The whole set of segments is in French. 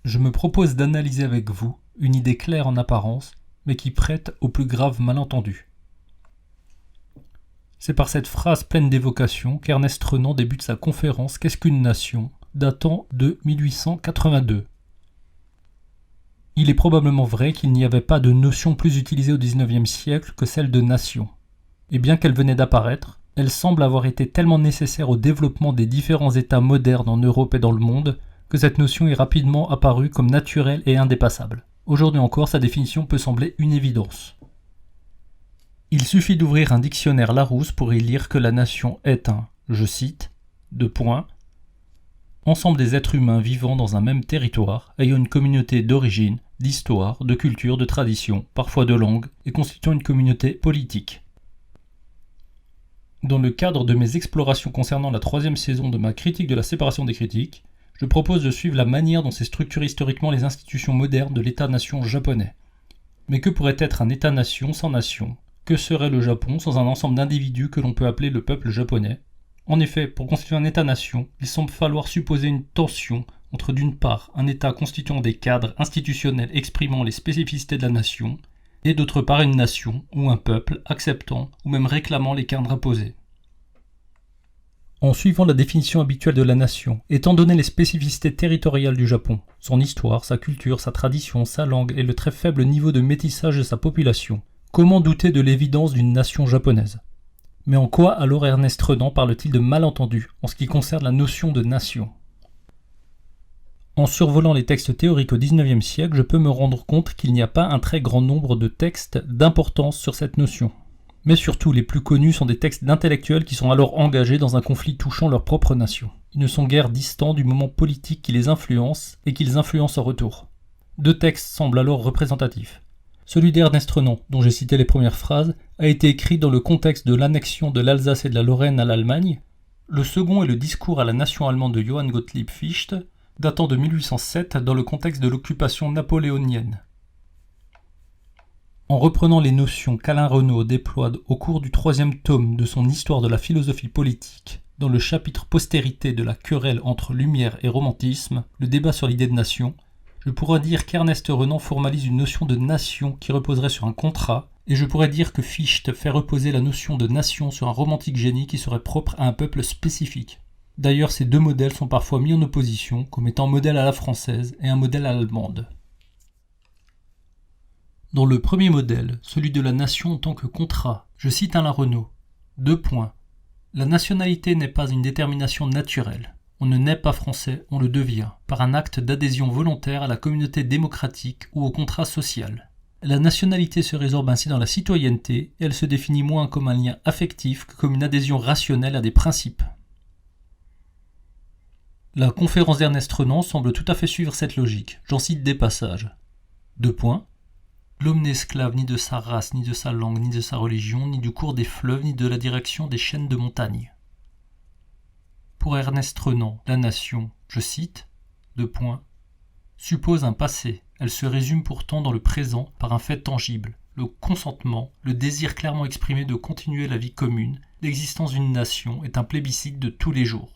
Je me propose d'analyser avec vous une idée claire en apparence, mais qui prête au plus grave malentendu. C'est par cette phrase pleine d'évocation qu'Ernest Renan débute sa conférence Qu'est-ce qu'une nation, datant de 1882. Il est probablement vrai qu'il n'y avait pas de notion plus utilisée au XIXe siècle que celle de nation. Et bien qu'elle venait d'apparaître, elle semble avoir été tellement nécessaire au développement des différents États modernes en Europe et dans le monde que cette notion est rapidement apparue comme naturelle et indépassable. Aujourd'hui encore, sa définition peut sembler une évidence. Il suffit d'ouvrir un dictionnaire Larousse pour y lire que la nation est un, je cite, ensemble des êtres humains vivant dans un même territoire, ayant une communauté d'origine, d'histoire, de culture, de tradition, parfois de langue, et constituant une communauté politique. Dans le cadre de mes explorations concernant la 3e saison de ma critique de la séparation des critiques, je propose de suivre la manière dont s'est structuré historiquement les institutions modernes de l'État-nation japonais. Mais que pourrait être un État-nation sans nation ? Que serait le Japon sans un ensemble d'individus que l'on peut appeler le peuple japonais ? En effet, pour constituer un État-nation, il semble falloir supposer une tension entre d'une part un État constituant des cadres institutionnels exprimant les spécificités de la nation, et d'autre part une nation ou un peuple acceptant ou même réclamant les cadres imposés. En suivant la définition habituelle de la nation, étant donné les spécificités territoriales du Japon, son histoire, sa culture, sa tradition, sa langue et le très faible niveau de métissage de sa population, comment douter de l'évidence d'une nation japonaise ? Mais en quoi alors Ernest Renan parle-t-il de malentendu en ce qui concerne la notion de nation ? En survolant les textes théoriques au XIXe siècle, je peux me rendre compte qu'il n'y a pas un très grand nombre de textes d'importance sur cette notion. Mais surtout, les plus connus sont des textes d'intellectuels qui sont alors engagés dans un conflit touchant leur propre nation. Ils ne sont guère distants du moment politique qui les influence et qu'ils influencent en retour. 2 textes semblent alors représentatifs. Celui d'Ernest Renan, dont j'ai cité les premières phrases, a été écrit dans le contexte de l'annexion de l'Alsace et de la Lorraine à l'Allemagne. Le second est le discours à la nation allemande de Johann Gottlieb Fichte, datant de 1807 dans le contexte de l'occupation napoléonienne. En reprenant les notions qu'Alain Renaud déploie au cours du 3e tome de son Histoire de la philosophie politique, dans le chapitre postérité de la querelle entre lumière et romantisme, le débat sur l'idée de nation, je pourrais dire qu'Ernest Renan formalise une notion de nation qui reposerait sur un contrat, et je pourrais dire que Fichte fait reposer la notion de nation sur un romantique génie qui serait propre à un peuple spécifique. D'ailleurs, ces 2 modèles sont parfois mis en opposition comme étant un modèle à la française et un modèle à l'allemande. Dans le premier modèle, celui de la nation en tant que contrat, je cite Alain Renaud. 2 points. La nationalité n'est pas une détermination naturelle. On ne naît pas français, on le devient, par un acte d'adhésion volontaire à la communauté démocratique ou au contrat social. La nationalité se résorbe ainsi dans la citoyenneté et elle se définit moins comme un lien affectif que comme une adhésion rationnelle à des principes. La conférence d'Ernest Renan semble tout à fait suivre cette logique. J'en cite des passages. 2 points. L'homme n'est esclave ni de sa race, ni de sa langue, ni de sa religion, ni du cours des fleuves, ni de la direction des chaînes de montagne. Pour Ernest Renan, la nation, je cite, 2 points, suppose un passé. Elle se résume pourtant dans le présent par un fait tangible, le consentement, le désir clairement exprimé de continuer la vie commune. L'existence d'une nation est un plébiscite de tous les jours.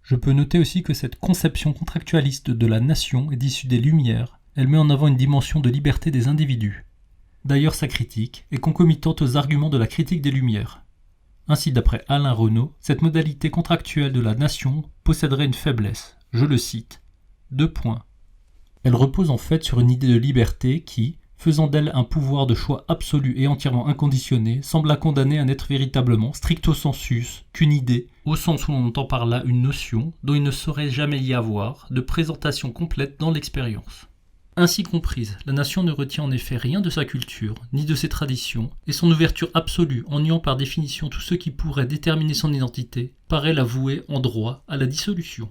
Je peux noter aussi que cette conception contractualiste de la nation est issue des Lumières. Elle met en avant une dimension de liberté des individus. D'ailleurs, sa critique est concomitante aux arguments de la critique des Lumières. Ainsi, d'après Alain Renaud, cette modalité contractuelle de la nation posséderait une faiblesse. Je le cite. 2 points. Elle repose en fait sur une idée de liberté qui, faisant d'elle un pouvoir de choix absolu et entièrement inconditionné, semble la condamner à n'être véritablement, stricto sensus, qu'une idée, au sens où l'on entend par là une notion, dont il ne saurait jamais y avoir de présentation complète dans l'expérience. Ainsi comprise, la nation ne retient en effet rien de sa culture, ni de ses traditions, et son ouverture absolue, en niant par définition tout ce qui pourrait déterminer son identité, paraît la vouer en droit à la dissolution.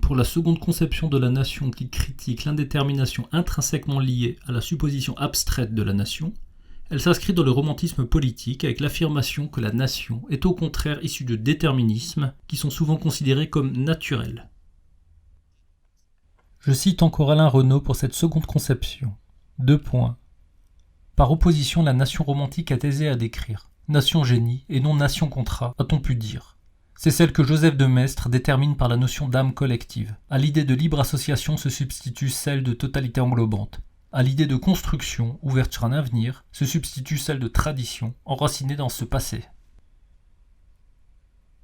Pour la seconde conception de la nation qui critique l'indétermination intrinsèquement liée à la supposition abstraite de la nation, elle s'inscrit dans le romantisme politique avec l'affirmation que la nation est au contraire issue de déterminismes qui sont souvent considérés comme naturels. Je cite encore Alain Renaud pour cette seconde conception. 2 points. Par opposition, la nation romantique est aisée à décrire. Nation génie et non nation contrat, a-t-on pu dire. C'est celle que Joseph de Maistre détermine par la notion d'âme collective. À l'idée de libre association se substitue celle de totalité englobante. À l'idée de construction, ouverte sur un avenir, se substitue celle de tradition, enracinée dans ce passé.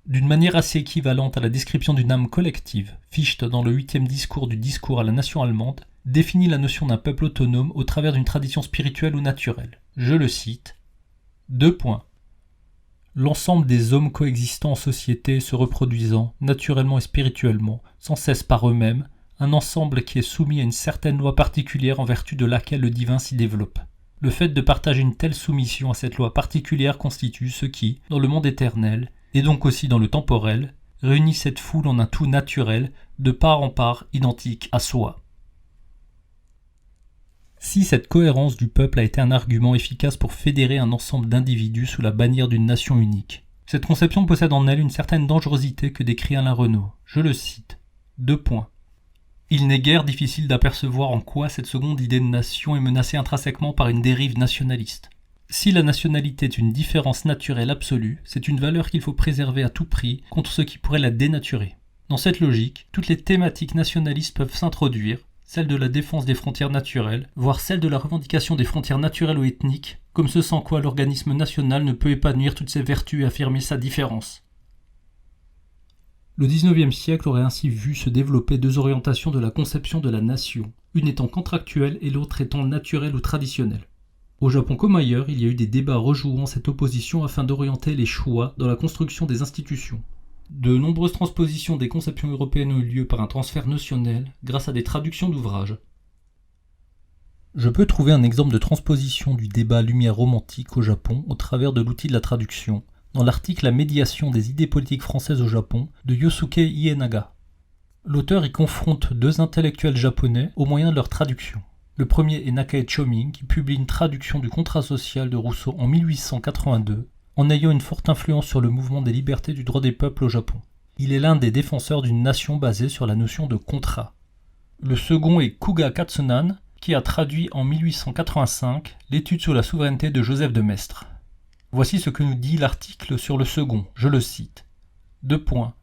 D'une manière assez équivalente à la description d'une âme collective, Fichte, dans le 8e discours du discours à la nation allemande, définit la notion d'un peuple autonome au travers d'une tradition spirituelle ou naturelle. Je le cite. 2 points. L'ensemble des hommes coexistant en société, se reproduisant, naturellement et spirituellement, sans cesse par eux-mêmes, un ensemble qui est soumis à une certaine loi particulière en vertu de laquelle le divin s'y développe. Le fait de partager une telle soumission à cette loi particulière constitue ce qui, dans le monde éternel, et donc aussi dans le temporel, réunit cette foule en un tout naturel, de part en part identique à soi. Si cette cohérence du peuple a été un argument efficace pour fédérer un ensemble d'individus sous la bannière d'une nation unique, cette conception possède en elle une certaine dangerosité que décrit Alain Renaud. Je le cite. 2 points. Il n'est guère difficile d'apercevoir en quoi cette seconde idée de nation est menacée intrinsèquement par une dérive nationaliste. Si la nationalité est une différence naturelle absolue, c'est une valeur qu'il faut préserver à tout prix contre ce qui pourrait la dénaturer. Dans cette logique, toutes les thématiques nationalistes peuvent s'introduire, celle de la défense des frontières naturelles, voire celle de la revendication des frontières naturelles ou ethniques, comme ce sans quoi l'organisme national ne peut épanouir toutes ses vertus et affirmer sa différence. Le XIXe siècle aurait ainsi vu se développer deux orientations de la conception de la nation, une étant contractuelle et l'autre étant naturelle ou traditionnelle. Au Japon comme ailleurs, il y a eu des débats rejouant cette opposition afin d'orienter les choix dans la construction des institutions. De nombreuses transpositions des conceptions européennes ont eu lieu par un transfert notionnel grâce à des traductions d'ouvrages. Je peux trouver un exemple de transposition du débat lumière romantique au Japon au travers de l'outil de la traduction, dans l'article « La médiation des idées politiques françaises au Japon » de Yosuke Ienaga. L'auteur y confronte deux intellectuels japonais au moyen de leur traduction. Le premier est Nakae Choming, qui publie une traduction du Contrat social de Rousseau en 1882, en ayant une forte influence sur le mouvement des libertés du droit des peuples au Japon. Il est l'un des défenseurs d'une nation basée sur la notion de contrat. Le second est Kuga Katsunan, qui a traduit en 1885 l'étude sur la souveraineté de Joseph de Maistre. Voici ce que nous dit l'article sur le second, je le cite. 2 points.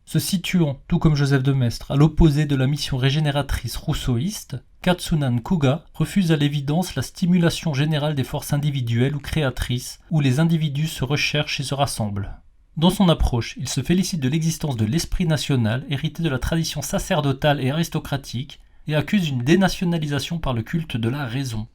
Se situant, tout comme Joseph de Maistre, à l'opposé de la mission régénératrice rousseauiste, Katsunan Kuga refuse à l'évidence la stimulation générale des forces individuelles ou créatrices où les individus se recherchent et se rassemblent. Dans son approche, il se félicite de l'existence de l'esprit national hérité de la tradition sacerdotale et aristocratique et accuse une dénationalisation par le culte de la raison.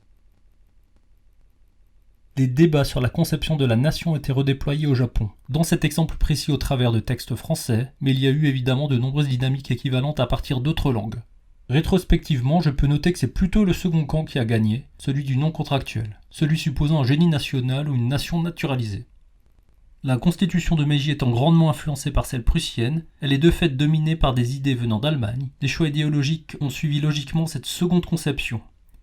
Des débats sur la conception de la nation étaient redéployés au Japon, dans cet exemple précis au travers de textes français, mais il y a eu évidemment de nombreuses dynamiques équivalentes à partir d'autres langues. Rétrospectivement, je peux noter que c'est plutôt le second camp qui a gagné, celui du non contractuel, celui supposant un génie national ou une nation naturalisée. La constitution de Meiji étant grandement influencée par celle prussienne, elle est de fait dominée par des idées venant d'Allemagne. Des choix idéologiques ont suivi logiquement cette seconde conception.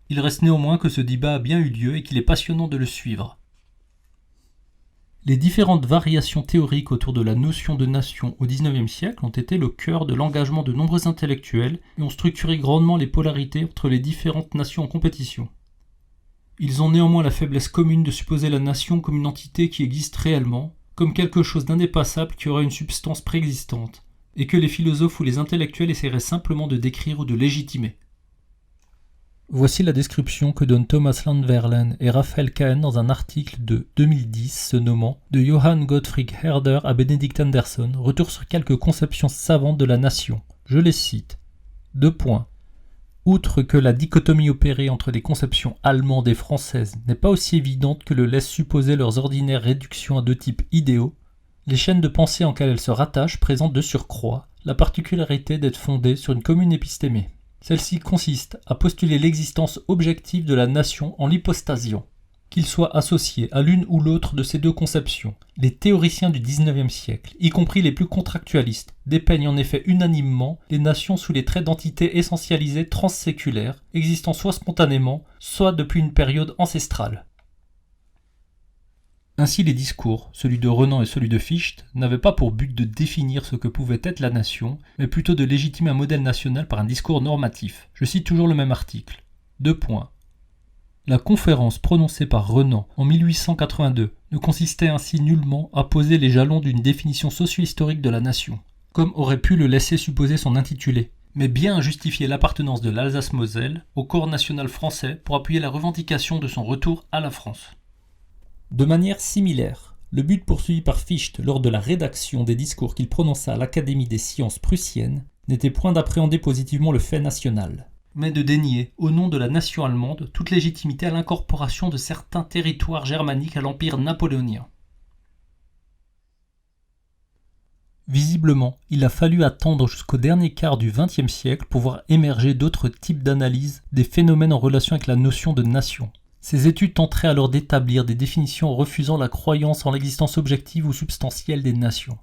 Il reste néanmoins que ce débat a bien eu lieu et qu'il est passionnant de le suivre. Les différentes variations théoriques autour de la notion de nation au XIXe siècle ont été le cœur de l'engagement de nombreux intellectuels et ont structuré grandement les polarités entre les différentes nations en compétition. Ils ont néanmoins la faiblesse commune de supposer la nation comme une entité qui existe réellement, comme quelque chose d'indépassable qui aurait une substance préexistante, et que les philosophes ou les intellectuels essaieraient simplement de décrire ou de légitimer. Voici la description que donnent Thomas Landverlen et Raphaël Cahen dans un article de 2010 se nommant « De Johann Gottfried Herder à Benedict Anderson, retour sur quelques conceptions savantes de la nation ». Je les cite. 2 points. Outre que la dichotomie opérée entre les conceptions allemandes et françaises n'est pas aussi évidente que le laissent supposer leurs ordinaires réductions à deux types idéaux, les chaînes de pensée en quelles elles se rattachent présentent de surcroît la particularité d'être fondées sur une commune épistémée. Celle-ci consiste à postuler l'existence objective de la nation en l'hypostasiant, qu'il soit associé à l'une ou l'autre de ces deux conceptions. Les théoriciens du XIXe siècle, y compris les plus contractualistes, dépeignent en effet unanimement les nations sous les traits d'entités essentialisées transséculaires, existant soit spontanément, soit depuis une période ancestrale. Ainsi les discours, celui de Renan et celui de Fichte, n'avaient pas pour but de définir ce que pouvait être la nation, mais plutôt de légitimer un modèle national par un discours normatif. Je cite toujours le même article. 2 points. La conférence prononcée par Renan en 1882 ne consistait ainsi nullement à poser les jalons d'une définition socio-historique de la nation, comme aurait pu le laisser supposer son intitulé, mais bien à justifier l'appartenance de l'Alsace-Moselle au corps national français pour appuyer la revendication de son retour à la France. De manière similaire, le but poursuivi par Fichte lors de la rédaction des discours qu'il prononça à l'Académie des sciences prussiennes n'était point d'appréhender positivement le fait national, mais de dénier, au nom de la nation allemande, toute légitimité à l'incorporation de certains territoires germaniques à l'empire napoléonien. Visiblement, il a fallu attendre jusqu'au dernier quart du XXe siècle pour voir émerger d'autres types d'analyses des phénomènes en relation avec la notion de nation. Ces études tenteraient alors d'établir des définitions refusant la croyance en l'existence objective ou substantielle des nations.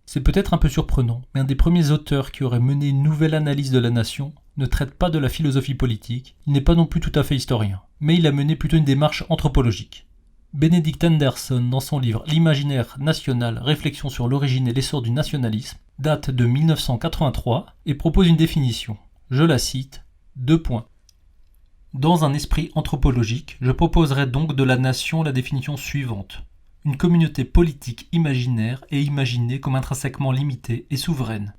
C'est peut-être un peu surprenant, mais un des premiers auteurs qui aurait mené une nouvelle analyse de la nation ne traite pas de la philosophie politique, il n'est pas non plus tout à fait historien, mais il a mené plutôt une démarche anthropologique. Benedict Anderson, dans son livre L'imaginaire national, réflexion sur l'origine et l'essor du nationalisme, date de 1983 et propose une définition. Je la cite, : Dans un esprit anthropologique, je proposerai donc de la nation la définition suivante. Une communauté politique imaginaire et imaginée comme intrinsèquement limitée et souveraine.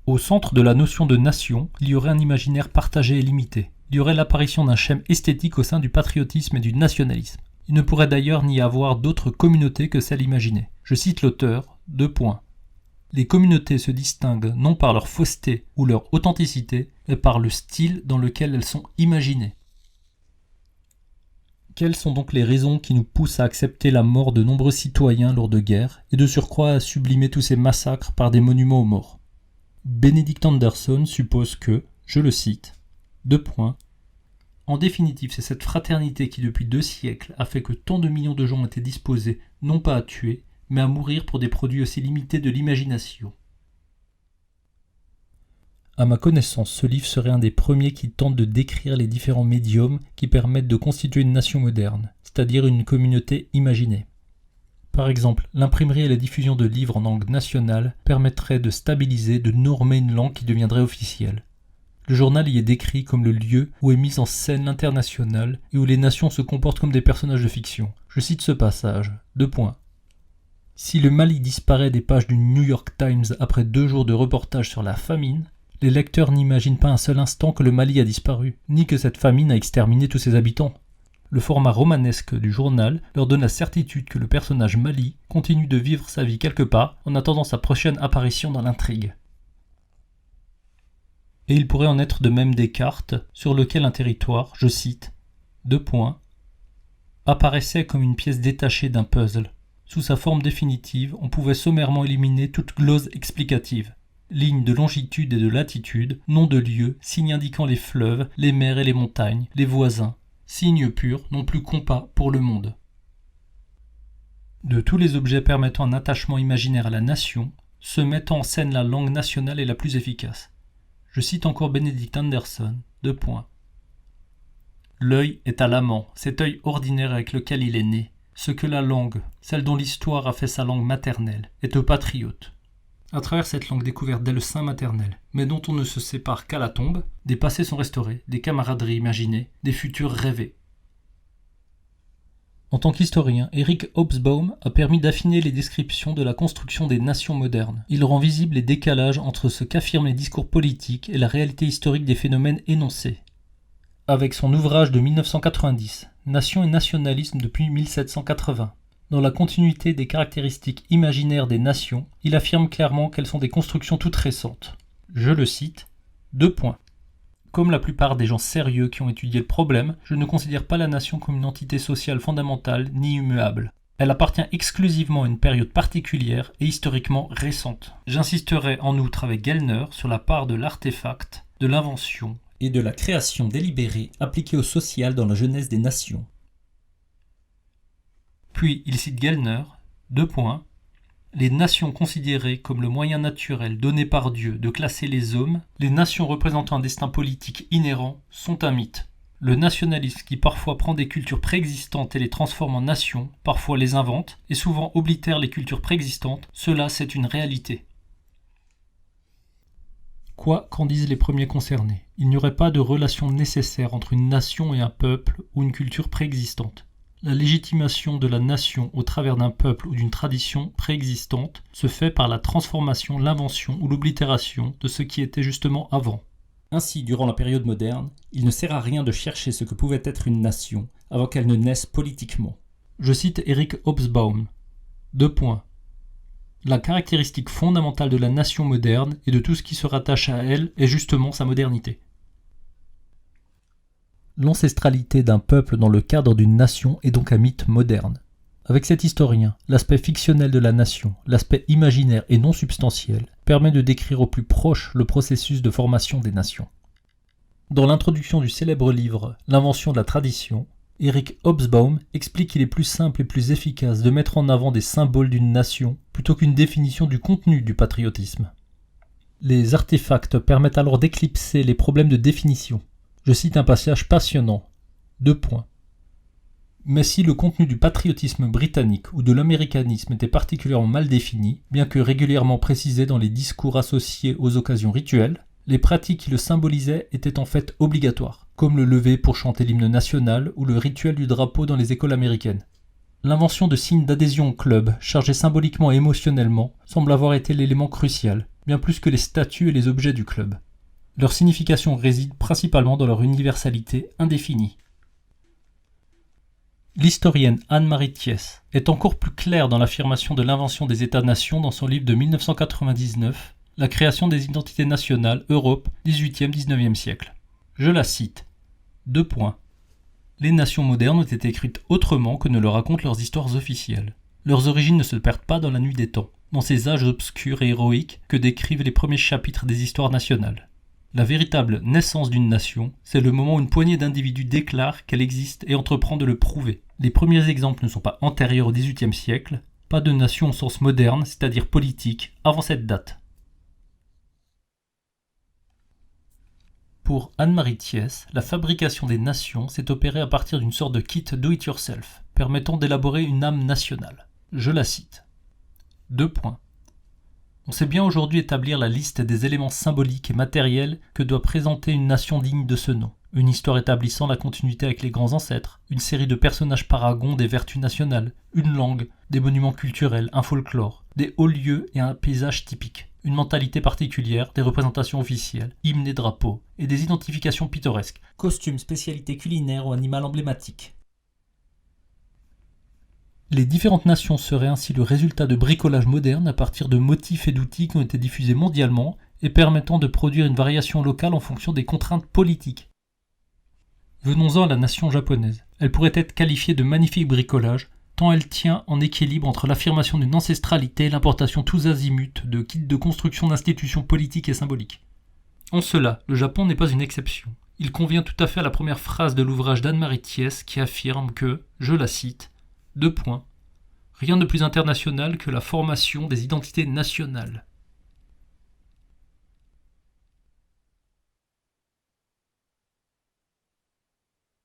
Au centre de la notion de nation, il y aurait un imaginaire partagé et limité. Il y aurait l'apparition d'un schème esthétique au sein du patriotisme et du nationalisme. Il ne pourrait d'ailleurs n'y avoir d'autre communauté que celle imaginée. Je cite l'auteur, : Les communautés se distinguent non par leur fausseté ou leur authenticité, mais par le style dans lequel elles sont imaginées. Quelles sont donc les raisons qui nous poussent à accepter la mort de nombreux citoyens lors de guerres et de surcroît à sublimer tous ces massacres par des monuments aux morts ? Benedict Anderson suppose que, je le cite, : En définitive, c'est cette fraternité qui depuis 2 siècles a fait que tant de millions de gens ont été disposés non pas à tuer, mais à mourir pour des produits aussi limités de l'imagination. À ma connaissance, ce livre serait un des premiers qui tente de décrire les différents médiums qui permettent de constituer une nation moderne, c'est-à-dire une communauté imaginée. Par exemple, l'imprimerie et la diffusion de livres en langue nationale permettraient de stabiliser, de normer une langue qui deviendrait officielle. Le journal y est décrit comme le lieu où est mise en scène l'international et où les nations se comportent comme des personnages de fiction. Je cite ce passage, : Si le Mali disparaît des pages du New York Times après 2 jours de reportage sur la famine, les lecteurs n'imaginent pas un seul instant que le Mali a disparu, ni que cette famine a exterminé tous ses habitants. Le format romanesque du journal leur donne la certitude que le personnage Mali continue de vivre sa vie quelque part en attendant sa prochaine apparition dans l'intrigue. Et il pourrait en être de même des cartes sur lesquelles un territoire, je cite, : apparaissait comme une pièce détachée d'un puzzle. Sous sa forme définitive, on pouvait sommairement éliminer toute glose explicative. Lignes de longitude et de latitude, noms de lieux, signes indiquant les fleuves, les mers et les montagnes, les voisins, signes purs, non plus compas pour le monde. De tous les objets permettant un attachement imaginaire à la nation, ceux mettant en scène la langue nationale est la plus efficace. Je cite encore Benedict Anderson, : L'œil est à l'amant, cet œil ordinaire avec lequel il est né. Ce que la langue, celle dont l'histoire a fait sa langue maternelle, est au patriote. À travers cette langue découverte dès le sein maternel, mais dont on ne se sépare qu'à la tombe, des passés sont restaurés, des camaraderies imaginées, des futurs rêvés. En tant qu'historien, Eric Hobsbawm a permis d'affiner les descriptions de la construction des nations modernes. Il rend visible les décalages entre ce qu'affirment les discours politiques et la réalité historique des phénomènes énoncés. Avec son ouvrage de 1990, Nation et nationalisme depuis 1780, dans la continuité des caractéristiques imaginaires des nations, il affirme clairement qu'elles sont des constructions toutes récentes. Je le cite, : Comme la plupart des gens sérieux qui ont étudié le problème, je ne considère pas la nation comme une entité sociale fondamentale ni immuable. Elle appartient exclusivement à une période particulière et historiquement récente. J'insisterai en outre avec Gellner sur la part de l'artefact, de l'invention et de la création délibérée appliquée au social dans la genèse des nations. Puis il cite Gellner, : Les nations considérées comme le moyen naturel donné par Dieu de classer les hommes, les nations représentant un destin politique inhérent, sont un mythe. Le nationalisme qui parfois prend des cultures préexistantes et les transforme en nations, parfois les invente, et souvent oblitère les cultures préexistantes, cela c'est une réalité. Quoi qu'en disent les premiers concernés, il n'y aurait pas de relation nécessaire entre une nation et un peuple ou une culture préexistante. La légitimation de la nation au travers d'un peuple ou d'une tradition préexistante se fait par la transformation, l'invention ou l'oblitération de ce qui était justement avant. Ainsi, durant la période moderne, il ne sert à rien de chercher ce que pouvait être une nation avant qu'elle ne naisse politiquement. Je cite Eric Hobsbawm. 2 points. La caractéristique fondamentale de la nation moderne et de tout ce qui se rattache à elle est justement sa modernité. L'ancestralité d'un peuple dans le cadre d'une nation est donc un mythe moderne. Avec cet historien, l'aspect fictionnel de la nation, l'aspect imaginaire et non substantiel, permet de décrire au plus proche le processus de formation des nations. Dans l'introduction du célèbre livre « L'invention de la tradition », Eric Hobsbawm explique qu'il est plus simple et plus efficace de mettre en avant des symboles d'une nation plutôt qu'une définition du contenu du patriotisme. Les artefacts permettent alors d'éclipser les problèmes de définition. Je cite un passage passionnant. 2 points. Mais si le contenu du patriotisme britannique ou de l'américanisme était particulièrement mal défini, bien que régulièrement précisé dans les discours associés aux occasions rituelles, les pratiques qui le symbolisaient étaient en fait obligatoires, comme le lever pour chanter l'hymne national ou le rituel du drapeau dans les écoles américaines. L'invention de signes d'adhésion au club, chargés symboliquement et émotionnellement, semble avoir été l'élément crucial, bien plus que les statuts et les objets du club. Leur signification réside principalement dans leur universalité indéfinie. L'historienne Anne-Marie Thiès est encore plus claire dans l'affirmation de l'invention des États-nations dans son livre de 1999, La création des identités nationales, Europe, 18e-19e siècle. Je la cite. 2 points. Les nations modernes ont été écrites autrement que ne le racontent leurs histoires officielles. Leurs origines ne se perdent pas dans la nuit des temps, dans ces âges obscurs et héroïques que décrivent les premiers chapitres des histoires nationales. La véritable naissance d'une nation, c'est le moment où une poignée d'individus déclare qu'elle existe et entreprend de le prouver. Les premiers exemples ne sont pas antérieurs au XVIIIe siècle, pas de nation au sens moderne, c'est-à-dire politique, avant cette date. Pour Anne-Marie Thiès, la fabrication des nations s'est opérée à partir d'une sorte de kit do-it-yourself, permettant d'élaborer une âme nationale. Je la cite. 2 points. On sait bien aujourd'hui établir la liste des éléments symboliques et matériels que doit présenter une nation digne de ce nom. Une histoire établissant la continuité avec les grands ancêtres, une série de personnages paragons des vertus nationales, une langue, des monuments culturels, un folklore, des hauts lieux et un paysage typique, une mentalité particulière, des représentations officielles, hymnes et drapeaux, et des identifications pittoresques, costumes, spécialités culinaires ou animaux emblématiques. Les différentes nations seraient ainsi le résultat de bricolage moderne à partir de motifs et d'outils qui ont été diffusés mondialement et permettant de produire une variation locale en fonction des contraintes politiques. Venons-en à la nation japonaise. Elle pourrait être qualifiée de magnifique bricolage, tant elle tient en équilibre entre l'affirmation d'une ancestralité et l'importation tous azimuts de kits de construction d'institutions politiques et symboliques. En cela, le Japon n'est pas une exception. Il convient tout à fait à la première phrase de l'ouvrage d'Anne-Marie Thiès qui affirme que, je la cite, 2 points. Rien de plus international que la formation des identités nationales.